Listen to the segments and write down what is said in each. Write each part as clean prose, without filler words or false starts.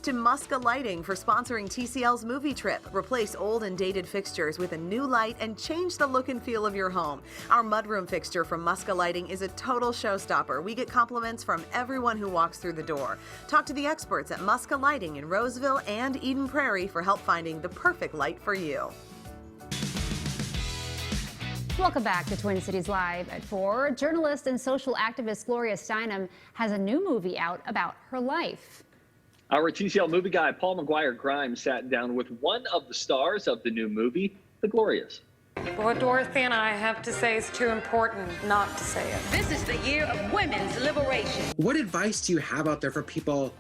To Musco Lighting for sponsoring TCL's movie trip. Replace old and dated fixtures with a new light and change the look and feel of your home. Our mudroom fixture from Musco Lighting is a total showstopper. We get compliments from everyone who walks through the door. Talk to the experts at Musco Lighting in Roseville and Eden Prairie for help finding the perfect light for you. Welcome back to Twin Cities Live at 4. Journalist and social activist Gloria Steinem has a new movie out about her life. Our TCL movie guy, Paul McGuire Grimes, sat down with one of the stars of the new movie, The Glorias. What Dorothy and I have to say is too important not to say it. This is the year of women's liberation. What advice do you have out there for people?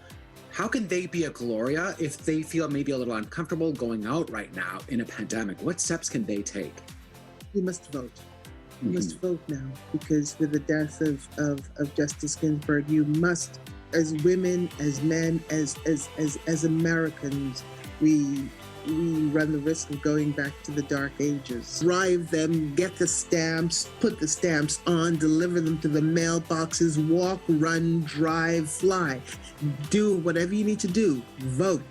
How can they be a Gloria if they feel maybe a little uncomfortable going out right now in a pandemic? What steps can they take? You must vote. You must vote now, because with the death of Justice Ginsburg, you must, as women, as men, as Americans, we run the risk of going back to the dark ages. Drive them, get the stamps, put the stamps on, deliver them to the mailboxes, walk, run, drive, fly. Do whatever you need to do. Vote.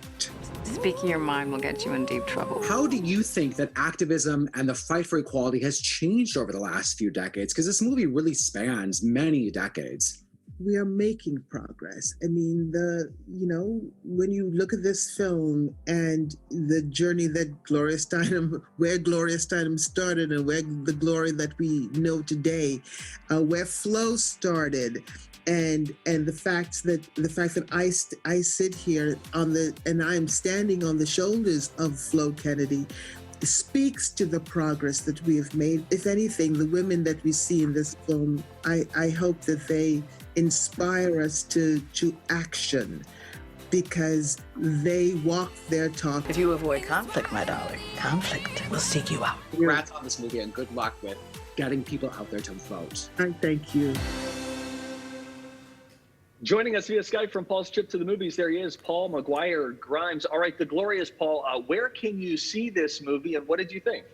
Speaking your mind will get you in deep trouble. How do you think that activism and the fight for equality has changed over the last few decades? Because this movie really spans many decades. We are making progress. I mean, when you look at this film and the journey that where Gloria Steinem started and where the Gloria that we know today, where Flo started, and the fact that I sit here and I am standing on the shoulders of Flo Kennedy speaks to the progress that we have made. If anything, the women that we see in this film, I hope that they inspire us to action, because they walk their talk. If you avoid conflict, my darling, conflict will seek you out. Congrats on this movie and good luck with getting people out there to vote. I thank you. Joining us via Skype from Paul's trip to the movies, there he is, Paul McGuire Grimes. All right, The Glorias, Paul, where can you see this movie and what did you think?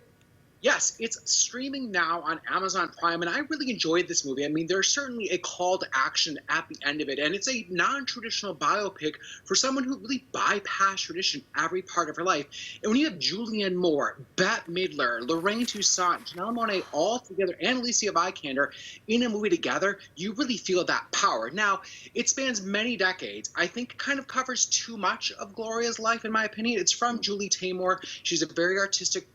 Yes, it's streaming now on Amazon Prime, and I really enjoyed this movie. I mean, there's certainly a call to action at the end of it, and it's a non-traditional biopic for someone who really bypassed tradition every part of her life. And when you have Julianne Moore, Bette Midler, Lorraine Toussaint, Janelle Monáe all together, and Alicia Vikander in a movie together, you really feel that power. Now, it spans many decades. I think it kind of covers too much of Gloria's life, in my opinion. It's from Julie Taymor. She's a very artistic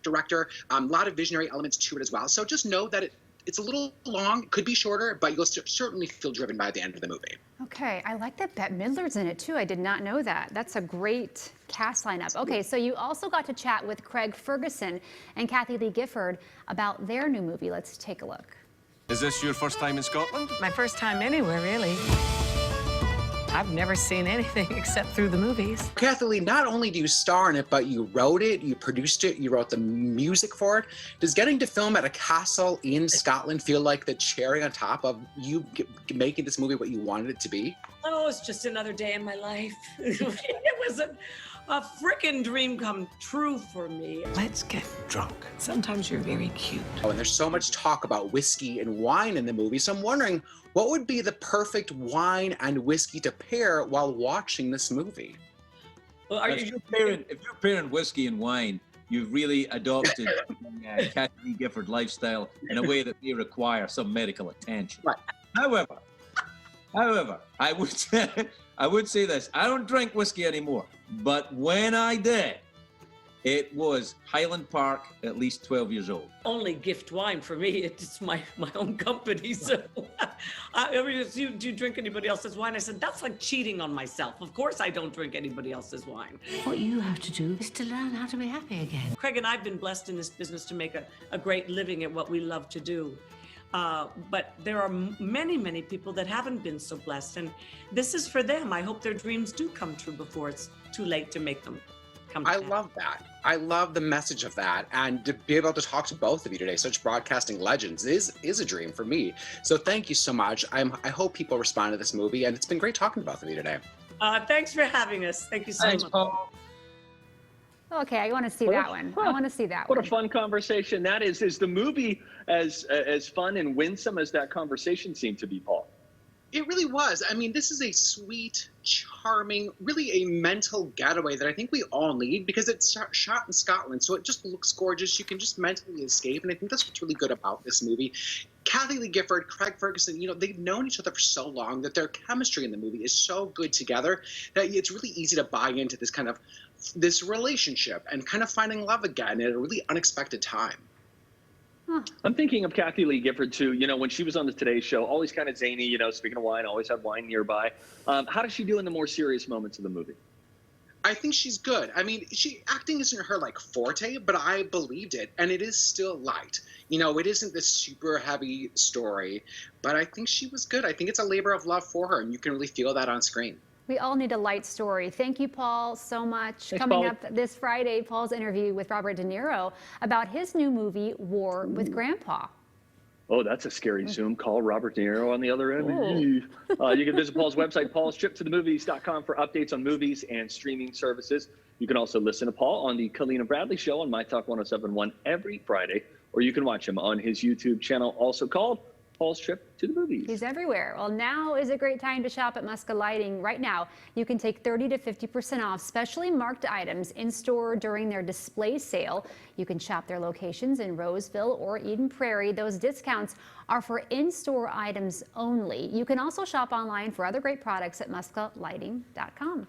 director, a lot of visionary elements to it as well. So just know that it's a little long, could be shorter, but you'll certainly feel driven by the end of the movie. Okay, I like that Bette Midler's in it too. I did not know that. That's a great cast lineup. Okay, so you also got to chat with Craig Ferguson and Kathie Lee Gifford about their new movie. Let's take a look. Is this your first time in Scotland? My first time anywhere, really. I've never seen anything except through the movies. Kathie Lee, not only do you star in it, but you wrote it, you produced it, you wrote the music for it. Does getting to film at a castle in Scotland feel like the cherry on top of you making this movie what you wanted it to be? Oh, it's just another day in my life. It was a frickin' dream come true for me. Let's get drunk. Sometimes you're very cute. Oh, and there's so much talk about whiskey and wine in the movie, so I'm wondering, what would be the perfect wine and whiskey to pair while watching this movie? Well, if you're pairing whiskey and wine, you've really adopted the Kathie Lee Gifford lifestyle in a way that may require some medical attention. Right. However, I would say this: I don't drink whiskey anymore, but when I did, it was Highland Park, at least 12 years old. only gift wine for me. It's my own company. So do you drink anybody else's wine? I said, that's like cheating on myself. Of course I don't drink anybody else's wine. What you have to do is to learn how to be happy again. Craig and I have been blessed in this business to make a great living at what we love to do. But there are many people that haven't been so blessed, and this is for them. I hope their dreams do come true before it's too late to make them come true. I love that. I love the message of that, and to be able to talk to both of you today, such broadcasting legends, is a dream for me. So thank you so much. I hope people respond to this movie, and it's been great talking to both of you today. Thanks for having us. Thank you so much. Paul. Okay, I want to see that one. I want to see that one. What a fun conversation that is. Is the movie as fun and winsome as that conversation seemed to be, Paul? It really was. I mean, this is a sweet, charming, really a mental getaway that I think we all need because it's shot in Scotland, so it just looks gorgeous. You can just mentally escape, and I think that's what's really good about this movie. Kathie Lee Gifford, Craig Ferguson, they've known each other for so long that their chemistry in the movie is so good together that it's really easy to buy into this relationship and kind of finding love again at a really unexpected time. I'm thinking of Kathie Lee Gifford too. When she was on the Today Show, always kind of zany. Speaking of wine, always had wine nearby. How does she do in the more serious moments of the movie? I think she's good. I mean, acting isn't her forte, but I believed it, and it is still light. It isn't this super heavy story, but I think she was good. I think it's a labor of love for her, and you can really feel that on screen. We all need a light story. Thank you, Paul, so much. Thanks, Coming Paul. up this Friday, Paul's interview with Robert De Niro about his new movie, War with Grandpa. Oh, that's a scary Zoom call. Robert De Niro on the other end. You can visit Paul's website, paulstriptothemovies.com, for updates on movies and streaming services. You can also listen to Paul on the Colleen and Bradley Show on My Talk 107.1 every Friday, or you can watch him on his YouTube channel, also called Paul's Trip to the Movies. He's everywhere. Well, now is a great time to shop at Musco Lighting. Right now, you can take 30 to 50% off specially marked items in store during their display sale. You can shop their locations in Roseville or Eden Prairie. Those discounts are for in-store items only. You can also shop online for other great products at muscolighting.com.